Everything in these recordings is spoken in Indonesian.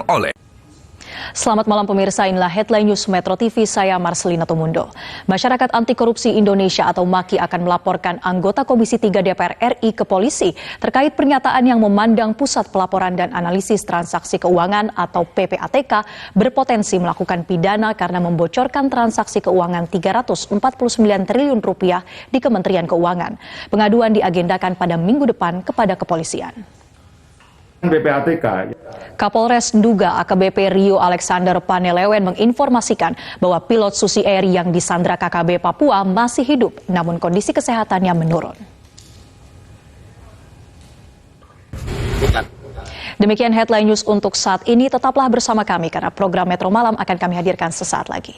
oleh. Selamat malam pemirsa, inilah Headline News Metro TV, saya Marcelina Tumundo. Masyarakat Anti Korupsi Indonesia atau MAKI akan melaporkan anggota Komisi 3 DPR RI ke polisi terkait pernyataan yang memandang Pusat Pelaporan dan Analisis Transaksi Keuangan atau PPATK berpotensi melakukan pidana karena membocorkan transaksi keuangan 349 triliun rupiah di Kementerian Keuangan. Pengaduan diagendakan pada minggu depan kepada kepolisian. PPATK. Kapolres Nduga AKBP Rio Alexander Panelewen menginformasikan bahwa pilot Susi Air yang disandra KKB Papua masih hidup, namun kondisi kesehatannya menurun. Demikian Headline News untuk saat ini, tetaplah bersama kami karena program Metro Malam akan kami hadirkan sesaat lagi.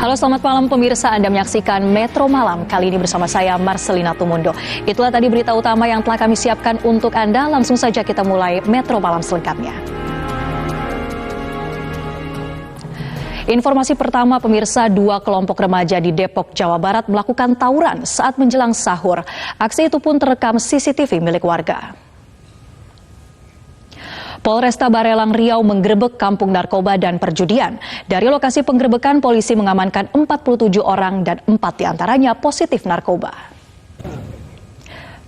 Halo, selamat malam pemirsa, Anda menyaksikan Metro Malam, kali ini bersama saya Marcelina Tumundo. Itulah tadi berita utama yang telah kami siapkan untuk Anda, langsung saja kita mulai Metro Malam selengkapnya. Informasi pertama pemirsa, 2 kelompok remaja di Depok, Jawa Barat melakukan tawuran saat menjelang sahur. Aksi itu pun terekam CCTV milik warga. Polresta Barelang Riau menggerebek kampung narkoba dan perjudian. Dari lokasi penggerebekan, polisi mengamankan 47 orang dan 4 diantaranya positif narkoba.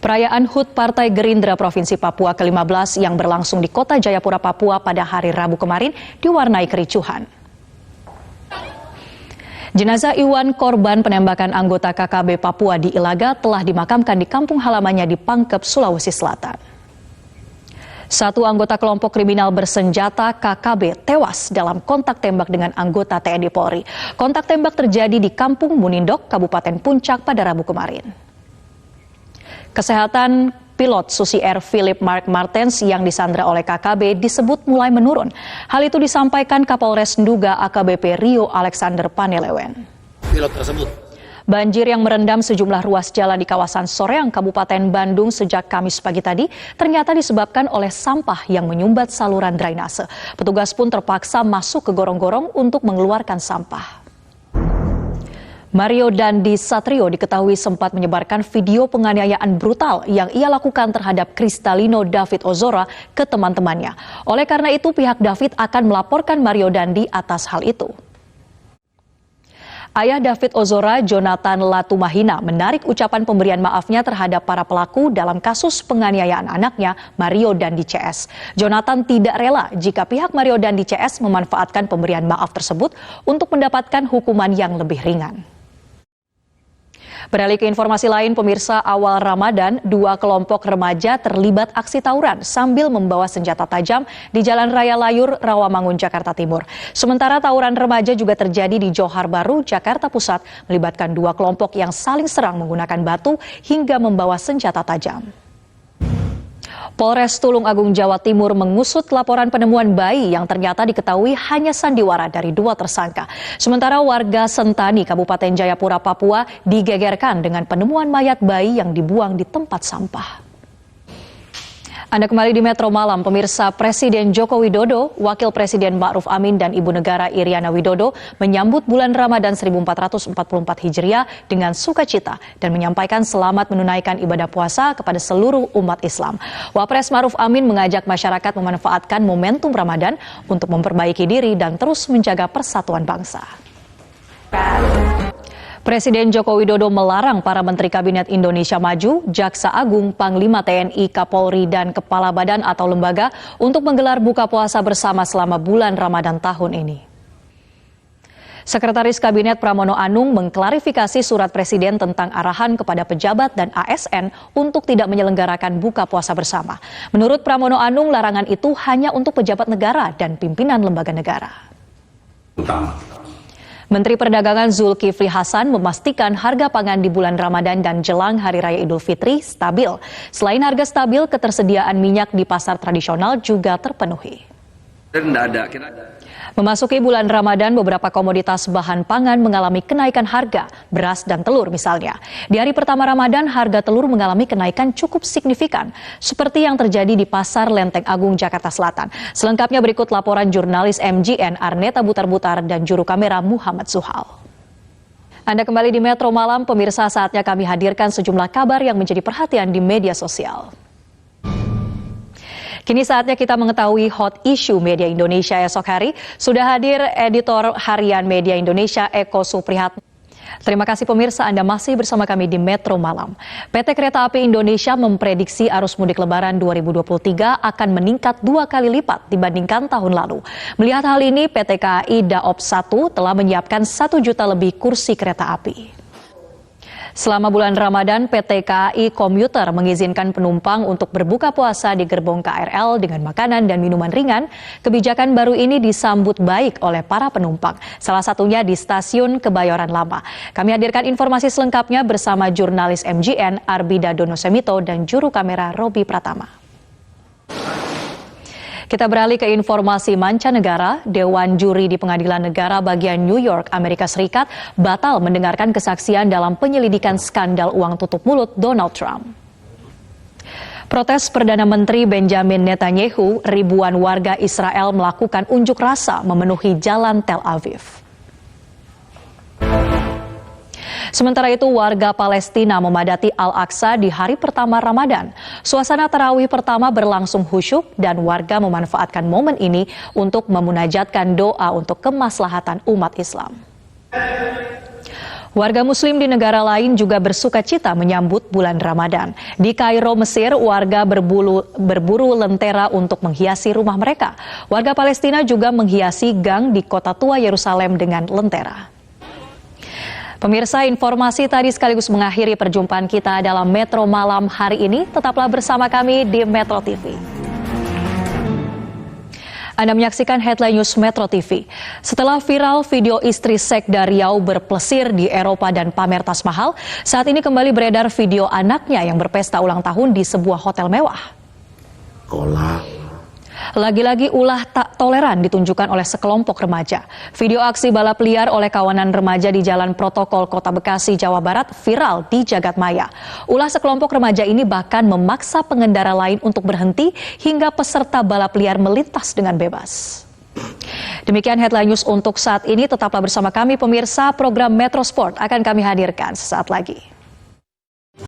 Perayaan HUT Partai Gerindra Provinsi Papua ke-15 yang berlangsung di Kota Jayapura, Papua pada hari Rabu kemarin diwarnai kericuhan. Jenazah Iwan, korban penembakan anggota KKB Papua di Ilaga, telah dimakamkan di kampung halamannya di Pangkep, Sulawesi Selatan. Satu anggota kelompok kriminal bersenjata KKB tewas dalam kontak tembak dengan anggota TNI Polri. Kontak tembak terjadi di Kampung Munindok, Kabupaten Puncak pada Rabu kemarin. Kesehatan pilot Susi Air Philip Mark Martens yang disandra oleh KKB disebut mulai menurun. Hal itu disampaikan Kapolres Nduga AKBP Rio Alexander Panelewen. Pilot tersebut. Banjir yang merendam sejumlah ruas jalan di kawasan Soreang, Kabupaten Bandung sejak Kamis pagi tadi ternyata disebabkan oleh sampah yang menyumbat saluran drainase. Petugas pun terpaksa masuk ke gorong-gorong untuk mengeluarkan sampah. Mario Dandi Satrio diketahui sempat menyebarkan video penganiayaan brutal yang ia lakukan terhadap Kristalino David Ozora ke teman-temannya. Oleh karena itu, pihak David akan melaporkan Mario Dandi atas hal itu. Ayah David Ozora, Jonathan Latumahina, menarik ucapan pemberian maafnya terhadap para pelaku dalam kasus penganiayaan anaknya Mario Dandi CS. Jonathan tidak rela jika pihak Mario Dandi CS memanfaatkan pemberian maaf tersebut untuk mendapatkan hukuman yang lebih ringan. Beralih ke informasi lain, pemirsa, awal Ramadan, 2 kelompok remaja terlibat aksi tawuran sambil membawa senjata tajam di Jalan Raya Layur, Rawamangun, Jakarta Timur. Sementara tawuran remaja juga terjadi di Johar Baru, Jakarta Pusat, melibatkan 2 kelompok yang saling serang menggunakan batu hingga membawa senjata tajam. Polres Tulung Agung, Jawa Timur mengusut laporan penemuan bayi yang ternyata diketahui hanya sandiwara dari 2 tersangka. Sementara warga Sentani, Kabupaten Jayapura, Papua digegerkan dengan penemuan mayat bayi yang dibuang di tempat sampah. Anda kembali di Metro Malam, pemirsa. Presiden Joko Widodo, Wakil Presiden Ma'ruf Amin dan Ibu Negara Iriana Widodo menyambut bulan Ramadan 1444 Hijriah dengan sukacita dan menyampaikan selamat menunaikan ibadah puasa kepada seluruh umat Islam. Wapres Ma'ruf Amin mengajak masyarakat memanfaatkan momentum Ramadan untuk memperbaiki diri dan terus menjaga persatuan bangsa. Presiden Joko Widodo melarang para Menteri Kabinet Indonesia Maju, Jaksa Agung, Panglima TNI, Kapolri, dan Kepala Badan atau lembaga untuk menggelar buka puasa bersama selama bulan Ramadan tahun ini. Sekretaris Kabinet Pramono Anung mengklarifikasi surat Presiden tentang arahan kepada pejabat dan ASN untuk tidak menyelenggarakan buka puasa bersama. Menurut Pramono Anung, larangan itu hanya untuk pejabat negara dan pimpinan lembaga negara. Menteri Perdagangan Zulkifli Hasan memastikan harga pangan di bulan Ramadan dan jelang Hari Raya Idul Fitri stabil. Selain harga stabil, ketersediaan minyak di pasar tradisional juga terpenuhi. Memasuki bulan Ramadan, beberapa komoditas bahan pangan mengalami kenaikan harga, beras dan telur misalnya. Di hari pertama Ramadan, harga telur mengalami kenaikan cukup signifikan, seperti yang terjadi di Pasar Lenteng Agung, Jakarta Selatan. Selengkapnya berikut laporan jurnalis MGN Arneta Butar-Butar dan juru kamera Muhammad Suhal. Anda kembali di Metro Malam, pemirsa, saatnya kami hadirkan sejumlah kabar yang menjadi perhatian di media sosial. Kini saatnya kita mengetahui hot issue media Indonesia esok hari. Sudah hadir editor harian Media Indonesia Eko Suprihatno. Terima kasih pemirsa, Anda masih bersama kami di Metro Malam. PT Kereta Api Indonesia memprediksi arus mudik Lebaran 2023 akan meningkat 2 kali lipat dibandingkan tahun lalu. Melihat hal ini, PT KAI Daop 1 telah menyiapkan 1 juta lebih kursi kereta api. Selama bulan Ramadan, PT KAI Komuter mengizinkan penumpang untuk berbuka puasa di gerbong KRL dengan makanan dan minuman ringan. Kebijakan baru ini disambut baik oleh para penumpang, salah satunya di Stasiun Kebayoran Lama. Kami hadirkan informasi selengkapnya bersama jurnalis MGN Arbida Donosemito dan juru kamera Robi Pratama. Kita beralih ke informasi mancanegara. Dewan Juri di Pengadilan Negara bagian New York, Amerika Serikat, batal mendengarkan kesaksian dalam penyelidikan skandal uang tutup mulut Donald Trump. Protes Perdana Menteri Benjamin Netanyahu, ribuan warga Israel melakukan unjuk rasa memenuhi jalan Tel Aviv. Sementara itu, warga Palestina memadati Al-Aqsa di hari pertama Ramadan. Suasana tarawih pertama berlangsung khusyuk dan warga memanfaatkan momen ini untuk memunajatkan doa untuk kemaslahatan umat Islam. Warga Muslim di negara lain juga bersuka cita menyambut bulan Ramadan. Di Kairo, Mesir, warga berburu lentera untuk menghiasi rumah mereka. Warga Palestina juga menghiasi gang di kota tua Yerusalem dengan lentera. Pemirsa, informasi tadi sekaligus mengakhiri perjumpaan kita dalam Metro Malam hari ini. Tetaplah bersama kami di Metro TV. Anda menyaksikan Headline News Metro TV. Setelah viral video istri Sekda Riau berplesir di Eropa dan pamer tas mahal, saat ini kembali beredar video anaknya yang berpesta ulang tahun di sebuah hotel mewah. Lagi-lagi ulah tak toleran ditunjukkan oleh sekelompok remaja. Video aksi balap liar oleh kawanan remaja di Jalan Protokol Kota Bekasi, Jawa Barat viral di jagat maya. Ulah sekelompok remaja ini bahkan memaksa pengendara lain untuk berhenti hingga peserta balap liar melintas dengan bebas. Demikian Headline News untuk saat ini. Tetaplah bersama kami pemirsa, program Metro Sport akan kami hadirkan sesaat lagi.